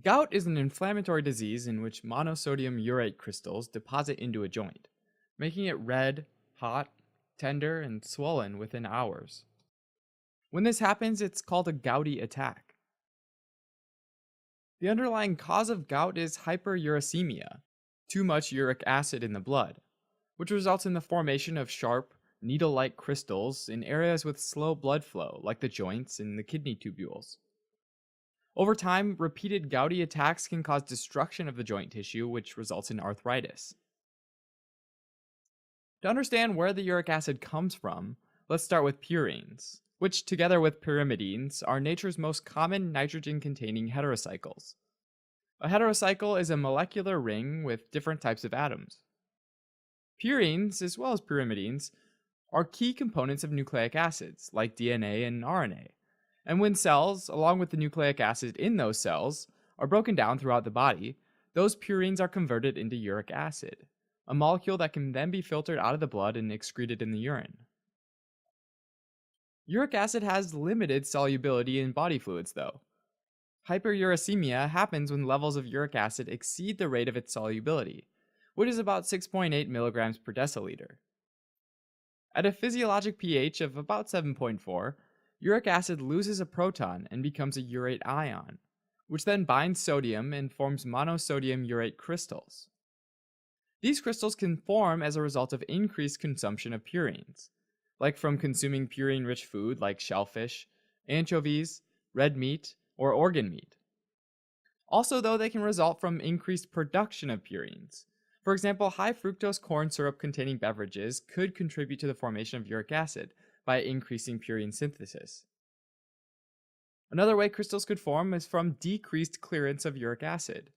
Gout is an inflammatory disease in which monosodium urate crystals deposit into a joint, making it red, hot, tender, and swollen within hours. When this happens, it's called a gouty attack. The underlying cause of gout is hyperuricemia, too much uric acid in the blood, which results in the formation of sharp, needle like crystals in areas with slow blood flow, like the joints and the kidney tubules. Over time, repeated gouty attacks can cause destruction of the joint tissue, which results in arthritis. To understand where the uric acid comes from, let's start with purines, which, together with pyrimidines, are nature's most common nitrogen containing heterocycles. A heterocycle is a molecular ring with different types of atoms. Purines, as well as pyrimidines, are key components of nucleic acids, like DNA and RNA. And when cells, along with the nucleic acid in those cells, are broken down throughout the body, those purines are converted into uric acid, a molecule that can then be filtered out of the blood and excreted in the urine. Uric acid has limited solubility in body fluids, though. Hyperuricemia happens when levels of uric acid exceed the rate of its solubility, which is about 6.8 milligrams per deciliter. At a physiologic pH of about 7.4, uric acid loses a proton and becomes a urate ion, which then binds sodium and forms monosodium urate crystals. These crystals can form as a result of increased consumption of purines, like from consuming purine-rich food like shellfish, anchovies, red meat, or organ meat. Also, though, they can result from increased production of purines. For example, high fructose corn syrup containing beverages could contribute to the formation of uric acid by increasing purine synthesis. Another way crystals could form is from decreased clearance of uric acid,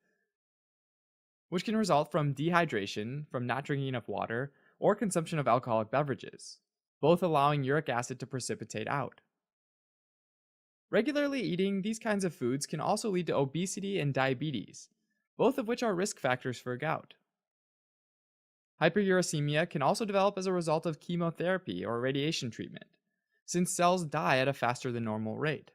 which can result from dehydration, from not drinking enough water, or consumption of alcoholic beverages, both allowing uric acid to precipitate out. Regularly eating these kinds of foods can also lead to obesity and diabetes, both of which are risk factors for gout. Hyperuricemia can also develop as a result of chemotherapy or radiation treatment, since cells die at a faster than normal rate.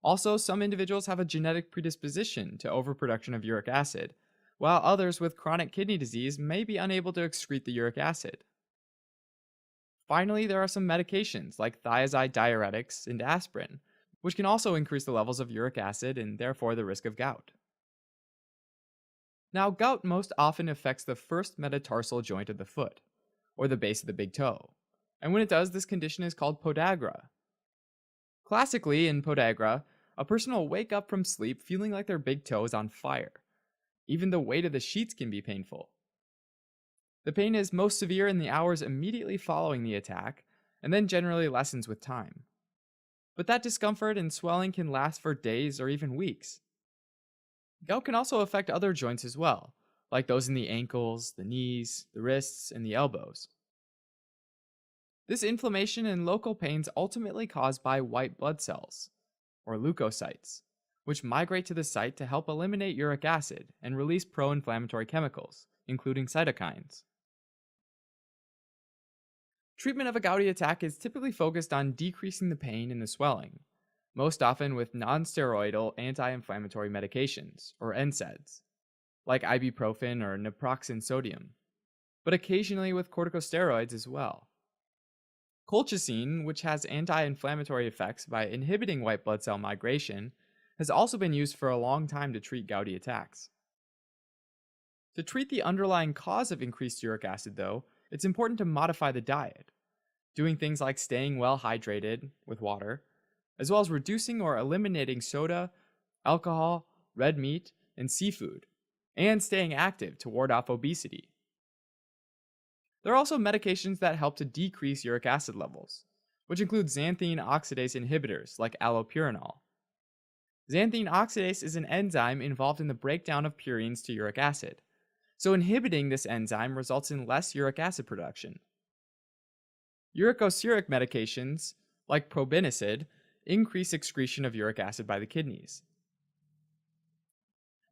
Also, some individuals have a genetic predisposition to overproduction of uric acid, while others with chronic kidney disease may be unable to excrete the uric acid. Finally, there are some medications like thiazide diuretics and aspirin, which can also increase the levels of uric acid and therefore the risk of gout. Now, gout most often affects the first metatarsal joint of the foot, or the base of the big toe, and when it does, this condition is called podagra. Classically, in podagra, a person will wake up from sleep feeling like their big toe is on fire. Even the weight of the sheets can be painful. The pain is most severe in the hours immediately following the attack, and then generally lessens with time. But that discomfort and swelling can last for days or even weeks. Gout can also affect other joints as well, like those in the ankles, the knees, the wrists, and the elbows. This inflammation and local pains ultimately caused by white blood cells, or leukocytes, which migrate to the site to help eliminate uric acid and release pro-inflammatory chemicals, including cytokines. Treatment of a gouty attack is typically focused on decreasing the pain and the swelling, most often with non-steroidal anti-inflammatory medications, or NSAIDs, like ibuprofen or naproxen sodium, but occasionally with corticosteroids as well. Colchicine, which has anti-inflammatory effects by inhibiting white blood cell migration, has also been used for a long time to treat gouty attacks. To treat the underlying cause of increased uric acid, though, it's important to modify the diet, doing things like staying well hydrated with water, as well as reducing or eliminating soda, alcohol, red meat, and seafood, and staying active to ward off obesity. There are also medications that help to decrease uric acid levels, which include xanthine oxidase inhibitors like allopurinol. Xanthine oxidase is an enzyme involved in the breakdown of purines to uric acid, so inhibiting this enzyme results in less uric acid production. Uricosuric medications, like probenecid, increase excretion of uric acid by the kidneys.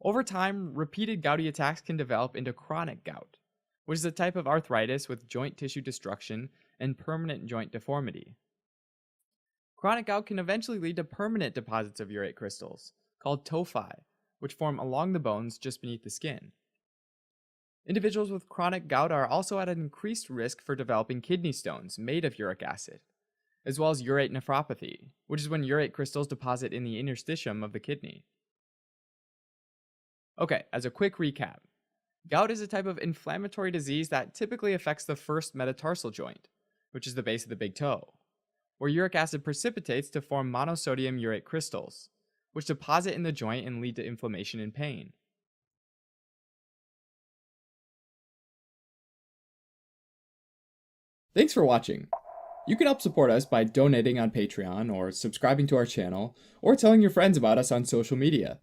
Over time, repeated gouty attacks can develop into chronic gout, which is a type of arthritis with joint tissue destruction and permanent joint deformity. Chronic gout can eventually lead to permanent deposits of urate crystals, called tophi, which form along the bones just beneath the skin. Individuals with chronic gout are also at an increased risk for developing kidney stones made of uric acid, as well as urate nephropathy, which is when urate crystals deposit in the interstitium of the kidney. Okay, as a quick recap, gout is a type of inflammatory disease that typically affects the first metatarsal joint, which is the base of the big toe, where uric acid precipitates to form monosodium urate crystals, which deposit in the joint and lead to inflammation and pain. Thanks for watching. You can help support us by donating on Patreon or subscribing to our channel or telling your friends about us on social media.